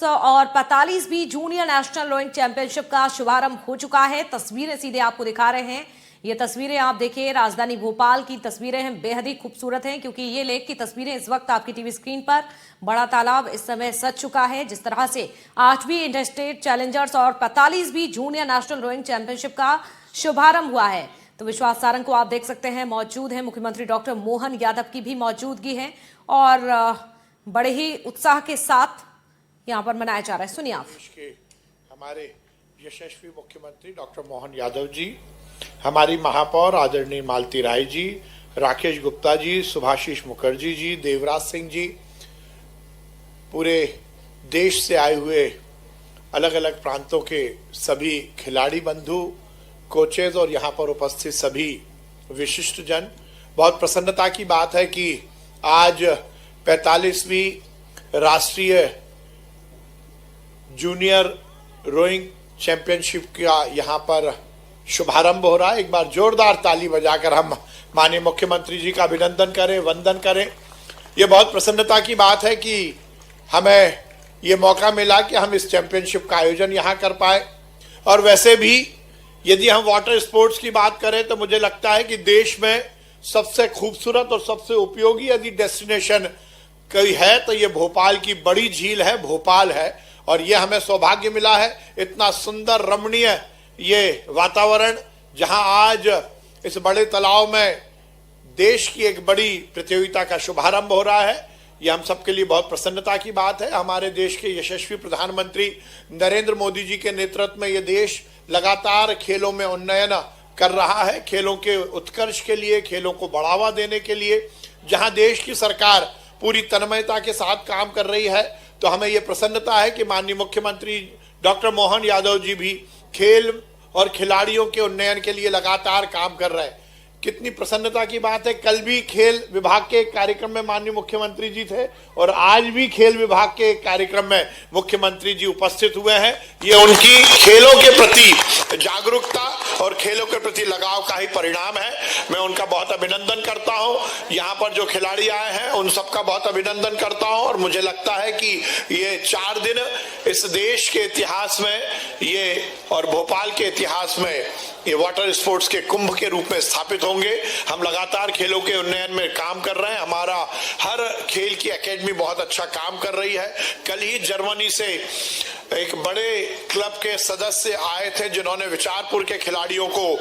और 45वीं junior national rowing championship का शुभारंभ हो चुका है। तस्वीरें सीधे आपको दिखा रहे हैं। ये तस्वीरें आप देखिए, राजधानी भोपाल की तस्वीरें हैं, बेहद ही खूबसूरत हैं क्योंकि ये लेक की तस्वीरें इस वक्त आपकी टीवी स्क्रीन पर। बड़ा तालाब इस समय सज चुका है। जिस तरह से 8वीं इंटरस्टेट चैलेंजर्स और 45वीं जूनियर नेशनल रोइंग चैंपियनशिप का शुभारंभ हुआ है, तो विश्वास सारंग को आप देख सकते हैं मौजूद हैं। मुख्यमंत्री डॉक्टर मोहन यादव की भी मौजूदगी है और बड़े ही उत्साह के साथ यहाँ पर मनाया जा रहा है। सुनिए आप। हमारे यशस्वी मुख्यमंत्री डॉक्टर मोहन यादव जी, हमारी महापौर आदरणीय मालती राय जी, राकेश गुप्ता जी, सुभाषिश मुखर्जी जी, देवराज सिंह जी, पूरे देश से आए हुए अलग अलग प्रांतों के सभी खिलाड़ी बंधु, कोचेज और यहाँ पर उपस्थित सभी विशिष्ट जन, बहुत प्रसन्नता की बात है कि आज 45वीं राष्ट्रीय जूनियर रोइंग चैंपियनशिप का यहाँ पर शुभारंभ हो रहा है। एक बार जोरदार ताली बजाकर हम माननीय मुख्यमंत्री जी का अभिनंदन करें, वंदन करें। ये बहुत प्रसन्नता की बात है कि हमें ये मौका मिला कि हम इस चैंपियनशिप का आयोजन यहाँ कर पाए। और वैसे भी यदि हम वाटर स्पोर्ट्स की बात करें तो मुझे लगता है कि देश में सबसे खूबसूरत और सबसे उपयोगी यदि डेस्टिनेशन कोई है तो ये भोपाल की बड़ी झील है, भोपाल है। और ये हमें सौभाग्य मिला है, इतना सुंदर रमणीय ये वातावरण, जहां आज इस बड़े तालाब में देश की एक बड़ी प्रतियोगिता का शुभारंभ हो रहा है। ये हम सबके लिए बहुत प्रसन्नता की बात है। हमारे देश के यशस्वी प्रधानमंत्री नरेंद्र मोदी जी के नेतृत्व में ये देश लगातार खेलों में उन्नयन कर रहा है, खेलों के उत्कर्ष के लिए, खेलों को बढ़ावा देने के लिए। जहां देश की सरकार पूरी तन्मयता के साथ काम कर रही है, तो हमें ये प्रसन्नता है कि माननीय मुख्यमंत्री डॉक्टर मोहन यादव जी भी खेल और खिलाड़ियों के उन्नयन के लिए लगातार काम कर रहे हैं। कितनी प्रसन्नता की बात है, कल भी खेल विभाग के कार्यक्रम में माननीय मुख्यमंत्री जी थे और आज भी खेल विभाग के कार्यक्रम में मुख्यमंत्री जी उपस्थित हुए हैं। ये उनकी खेलों के प्रति जागरूकता और खेलों के प्रति लगाव का ही परिणाम है। मैं उनका बहुत अभिनंदन करता हूं। यहाँ पर जो खिलाड़ी आए हैं उन सबका बहुत अभिनंदन करता हूं और मुझे लगता है कि ये 4 दिन इस देश के इतिहास में ये और भोपाल के इतिहास में ये वाटर स्पोर्ट्स के कुंभ के रूप में स्थापित होंगे। हम लगातार खेलों के उन्नयन में काम कर रहे हैं। हमारा हर खेल की एकेडमी बहुत अच्छा काम कर रही है। कल ही जर्मनी से एक बड़े क्लब के सदस्य आए थे जिन्होंने विचारपुर के खिलाड़ियों को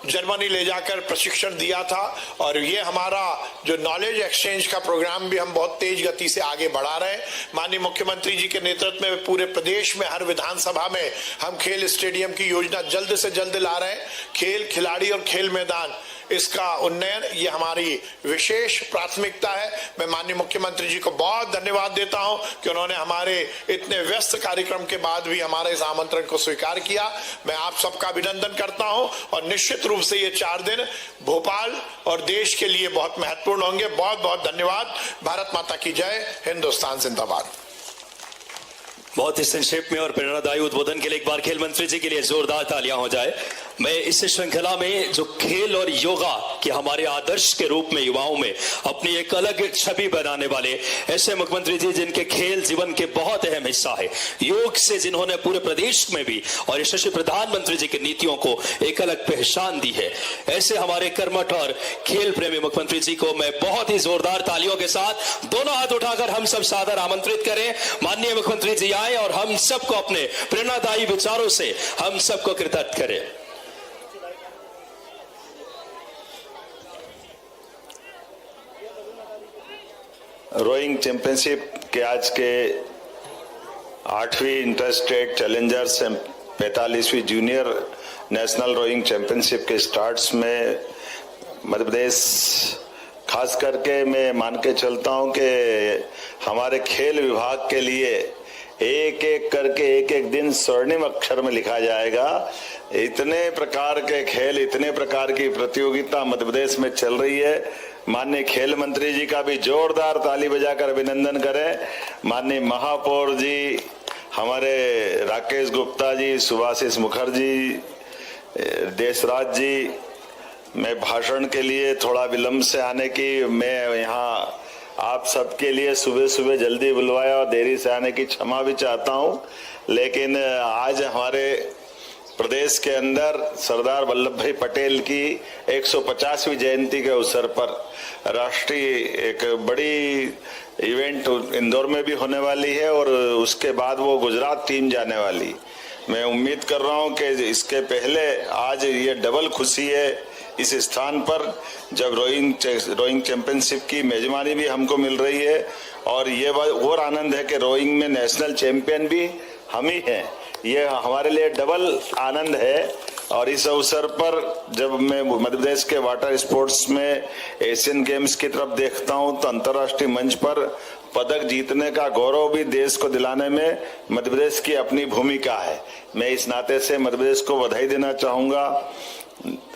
जर्मनी ले जाकर प्रशिक्षण दिया था। और ये हमारा जो नॉलेज एक्सचेंज का प्रोग्राम भी हम बहुत तेज गति से आगे बढ़ा रहे हैं। माननीय मुख्यमंत्री जी के नेतृत्व में पूरे प्रदेश में हर विधानसभा में हम खेल स्टेडियम की योजना जल्द से जल्द ला रहे हैं। खेल खिलाड़ी और खेल मैदान, इसका उन्नयन ये हमारी विशेष प्राथमिकता है। मैं माननीय मुख्यमंत्री जी को बहुत धन्यवाद देता हूं कि उन्होंने हमारे इतने व्यस्त कार्यक्रम के बाद भी हमारे इस आमंत्रण को स्वीकार किया। मैं आप सबका अभिनंदन करता हूं और निश्चित रूप से ये 4 दिन भोपाल और देश के लिए बहुत महत्वपूर्ण होंगे। बहुत बहुत धन्यवाद। भारत माता की जय, हिंदुस्तान जिंदाबाद। बहुत ही संक्षेप में और प्रेरणादायी उद्बोधन के लिए एक बार खेल मंत्री जी के लिए जोरदार तालियां हो जाए। मैं इस श्रृंखला में जो खेल और योगा के हमारे आदर्श के रूप में युवाओं में अपनी एक अलग छवि बनाने वाले ऐसे मुख्यमंत्री जी जिनके खेल जीवन के बहुत अहम हिस्सा है, योग से जिन्होंने पूरे प्रदेश में भी और यशस्वी प्रधानमंत्री जी की नीतियों को एक अलग पहचान दी है, ऐसे हमारे कर्मठ और खेल प्रेमी मुख्यमंत्री जी को मैं बहुत ही जोरदार तालियों के साथ दोनों हाथ उठाकर हम सब सादर आमंत्रित करें। माननीय मुख्यमंत्री जी आए और हम सबको अपने प्रेरणादायी विचारों से हम सबको कृतज्ञ करें। रोइंग चैंपियनशिप के आज के 8वीं इंटरस्टेट चैलेंजर्स 45वीं जूनियर नेशनल रोइंग चैंपियनशिप के स्टार्ट्स में मध्य प्रदेश खास करके मैं मान के चलता हूं कि हमारे खेल विभाग के लिए एक एक करके एक एक दिन स्वर्णिम अक्षर में लिखा जाएगा। इतने प्रकार के खेल, इतने प्रकार की प्रतियोगिता मध्य प्रदेश में चल रही है। माननीय खेल मंत्री जी का भी जोरदार ताली बजाकर अभिनंदन करें। माननीय महापौर जी, हमारे राकेश गुप्ता जी, सुभाषिश मुखर्जी, देशराज जी, मैं भाषण के लिए थोड़ा विलंब से आने की मैं यहाँ आप सबके लिए सुबह सुबह जल्दी बुलवाया और देरी से आने की क्षमा भी चाहता हूं, लेकिन आज हमारे प्रदेश के अंदर सरदार वल्लभ भाई पटेल की 150वीं जयंती के अवसर पर राष्ट्रीय एक बड़ी इवेंट इंदौर में भी होने वाली है और उसके बाद वो गुजरात टीम जाने वाली। मैं उम्मीद कर रहा हूं कि इसके पहले आज ये डबल खुशी है इस स्थान पर जब रोइंग चैंपियनशिप की मेजबानी भी हमको मिल रही है और ये और आनंद है कि रोइंग में नेशनल चैंपियन भी हम ही हैं। ये हमारे लिए डबल आनंद है और इस अवसर पर जब मैं मध्य प्रदेश के वाटर स्पोर्ट्स में एशियन गेम्स की तरफ देखता हूं तो अंतर्राष्ट्रीय मंच पर पदक जीतने का गौरव भी देश को दिलाने में मध्य प्रदेश की अपनी भूमिका है। मैं इस नाते से मध्य प्रदेश को बधाई देना चाहूंगा।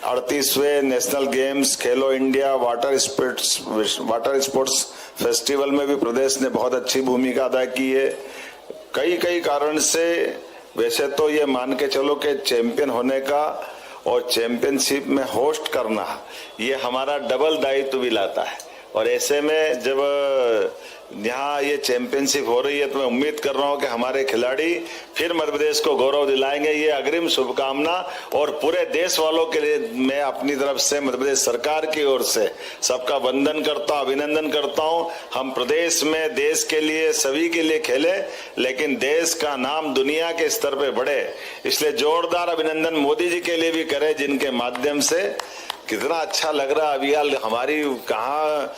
38वें नेशनल गेम्स, खेलो इंडिया, वाटर स्पोर्ट्स फेस्टिवल में भी प्रदेश ने बहुत अच्छी भूमिका अदा की है। कई कारण से वैसे तो ये मान के चलो कि चैंपियन होने का और चैंपियनशिप में होस्ट करना ये हमारा डबल दायित्व भी लाता है और ऐसे में जब यहाँ ये चैंपियनशिप हो रही है तो मैं उम्मीद कर रहा हूँ कि हमारे खिलाड़ी फिर मध्य प्रदेश को गौरव दिलाएंगे। ये अग्रिम शुभकामना और पूरे देश वालों के लिए मैं अपनी तरफ से मध्य प्रदेश सरकार की ओर से सबका वंदन करता हूँ, अभिनंदन करता हूँ। हम प्रदेश में देश के लिए सभी के लिए खेले लेकिन देश का नाम दुनिया के स्तर पे बढ़े, इसलिए जोरदार अभिनंदन मोदी जी के लिए भी करे जिनके माध्यम से कितना अच्छा लग रहा है। अभी हमारी कहाँ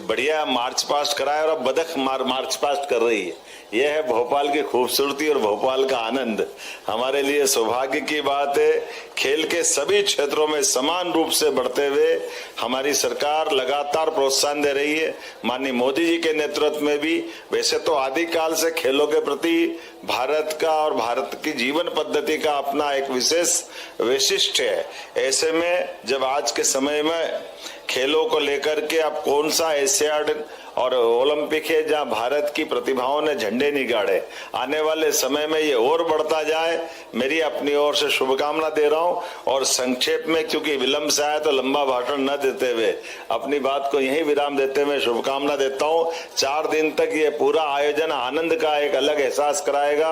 बढ़िया मार्च पास्ट कराया और अब बदख मार्च पास्ट कर रही है। यह है भोपाल की खूबसूरती और भोपाल का आनंद। हमारे लिए सौभाग्य की बात है। खेल के सभी क्षेत्रों में समान रूप से बढ़ते हुए हमारी सरकार लगातार प्रोत्साहन दे रही है। माननीय मोदी जी के नेतृत्व में भी वैसे तो आदिकाल से खेलों के प्रति भारत का और भारत की जीवन पद्धति का अपना एक विशेष वैशिष्ट है। ऐसे में जब आज के समय में खेलों को लेकर के अब कौन सा एशियाड और ओलंपिक है जहां भारत की प्रतिभाओं ने झंडे नहीं गाड़े, आने वाले समय में ये और बढ़ता जाए, मेरी अपनी ओर से शुभकामना दे रहा हूं। और संक्षेप में क्योंकि विलंब से आया तो लंबा भाषण न देते हुए अपनी बात को यहीं विराम देते हुए शुभकामना देता हूं। 4 दिन तक ये पूरा आयोजन आनंद का एक अलग एहसास कराएगा।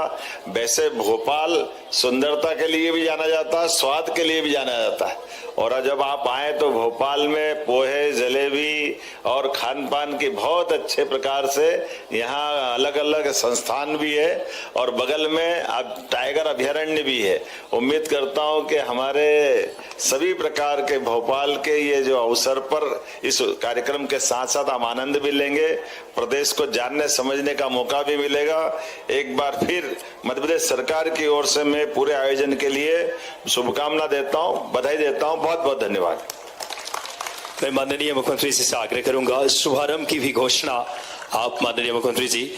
वैसे भोपाल सुंदरता के लिए भी जाना जाता है, स्वाद के लिए भी जाना जाता है और जब आप आए तो भोपाल में पोहे, जलेबी और खान पान की बहुत अच्छे प्रकार से यहाँ अलग अलग संस्थान भी है और बगल में अब टाइगर अभयारण्य भी है। उम्मीद करता हूँ कि हमारे सभी प्रकार के भोपाल के ये जो अवसर पर इस कार्यक्रम के साथ साथ हम आनंद भी लेंगे, प्रदेश को जानने समझने का मौका भी मिलेगा। एक बार फिर मध्य प्रदेश सरकार की ओर से मैं पूरे आयोजन के लिए शुभकामना देता हूँ, बधाई देता हूँ। बहुत बहुत धन्यवाद। मैं माननीय मुख्यमंत्री जी से आग्रह करूंगा शुभारंभ की भी घोषणा आप माननीय मुख्यमंत्री जी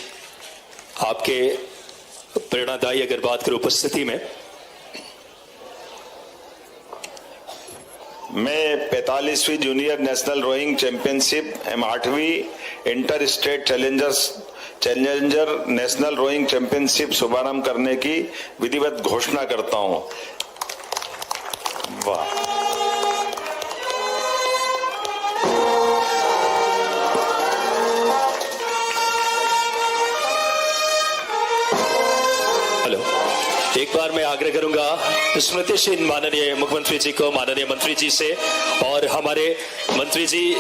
आपके प्रेरणादायी अगर बात करें उपस्थिति में। मैं 45वीं जूनियर नेशनल रोइंग चैंपियनशिप एवं 8वीं inter state challenger national rowing championship शुभारंभ करने की विधिवत घोषणा करता हूं। वाह, एक बार मैं आग्रह करूंगा स्मृतिशील माननीय मुख्यमंत्री जी को, माननीय मंत्री जी से और हमारे मंत्री जी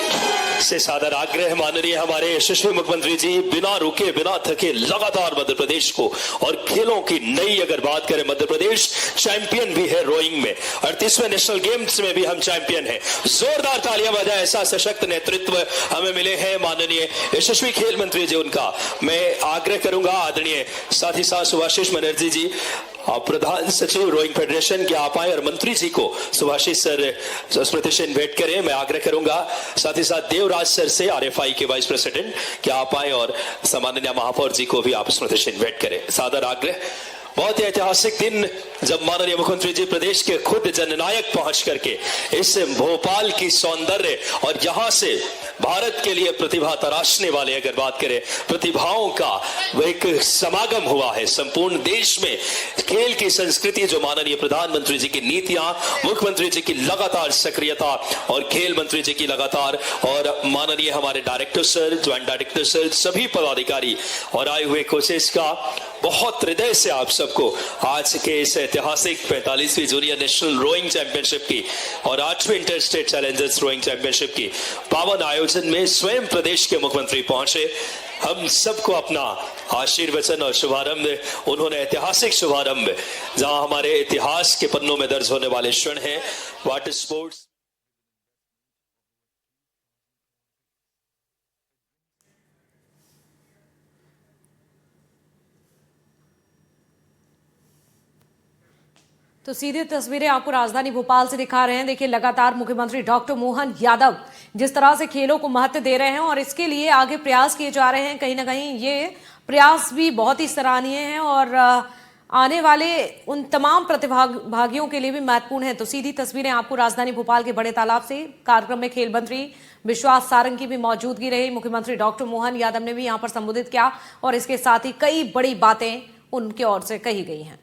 से सादर आग्रह माननीय हमारे यशस्वी मुख्यमंत्री जी बिना रुके बिना थके लगातार मध्य प्रदेश को और खेलों की नई अगर बात करें मध्य प्रदेश चैंपियन भी है रोइंग में, 38वें नेशनल गेम्स में भी हम चैंपियन हैं। जोरदार तालियां बजाएं, ऐसा सशक्त नेतृत्व हमें मिले हैं माननीय यशस्वी खेल मंत्री जी, उनका मैं आग्रह करूंगा आदरणीय साथ ही साथ सुभाषिष बनर्जी जी प्रधान सचिव रोइंग फेडरेशन के आप आए और मंत्री जी को सुभाषिष सर स्मृतिचिन्ह भेंट करें। मैं आग्रह करूंगा साथ ही साथ देवराज सर से आरएफआई के वाइस प्रेसिडेंट कि आप आए और सम्माननीय महापौर जी को भी आप स्मृतिचिन्ह भेंट करें। सादर आग्रह बहुत ही ऐतिहासिक दिन जब माननीय मुख्यमंत्री जी प्रदेश के खुद जननायक पहुंच करके इस भोपाल की सौंदर्य और यहां से भारत के लिए प्रतिभा तराशने वाले अगर बात करें प्रतिभाओं का वो एक समागम हुआ है। संपूर्ण देश में खेल की संस्कृति जो माननीय प्रधानमंत्री जी की नीतियां, मुख्यमंत्री जी की लगातार सक्रियता और खेल मंत्री जी की लगातार और माननीय हमारे director sir, joint director sir, सभी पदाधिकारी और आए हुए कोचेस का बहुत हृदय से आप सबको आज के इस ऐतिहासिक 45वीं जूनियर नेशनल रोइंग चैंपियनशिप की और 8वीं inter state challengers rowing championship की पावन आयोजन में स्वयं प्रदेश के मुख्यमंत्री पहुंचे। हम सबको अपना आशीर्वचन और शुभारंभ, उन्होंने ऐतिहासिक शुभारंभ जहां हमारे इतिहास के पन्नों में दर्ज होने वाले क्षण हैं वाटर स्पोर्ट्स। तो सीधे तस्वीरें आपको राजधानी भोपाल से दिखा रहे हैं। देखिए, लगातार मुख्यमंत्री डॉक्टर मोहन यादव जिस तरह से खेलों को महत्व दे रहे हैं और इसके लिए आगे प्रयास किए जा रहे हैं, कहीं ना कहीं ये प्रयास भी बहुत ही सराहनीय हैं और आने वाले उन तमाम प्रतिभागियों के लिए भी महत्वपूर्ण है। तो सीधी तस्वीरें आपको राजधानी भोपाल के बड़े तालाब से। कार्यक्रम में खेल मंत्री विश्वास सारंग की भी मौजूदगी रही। मुख्यमंत्री डॉक्टर मोहन यादव ने भी यहाँ पर संबोधित किया और इसके साथ ही कई बड़ी बातें उनके ओर से कही गई हैं।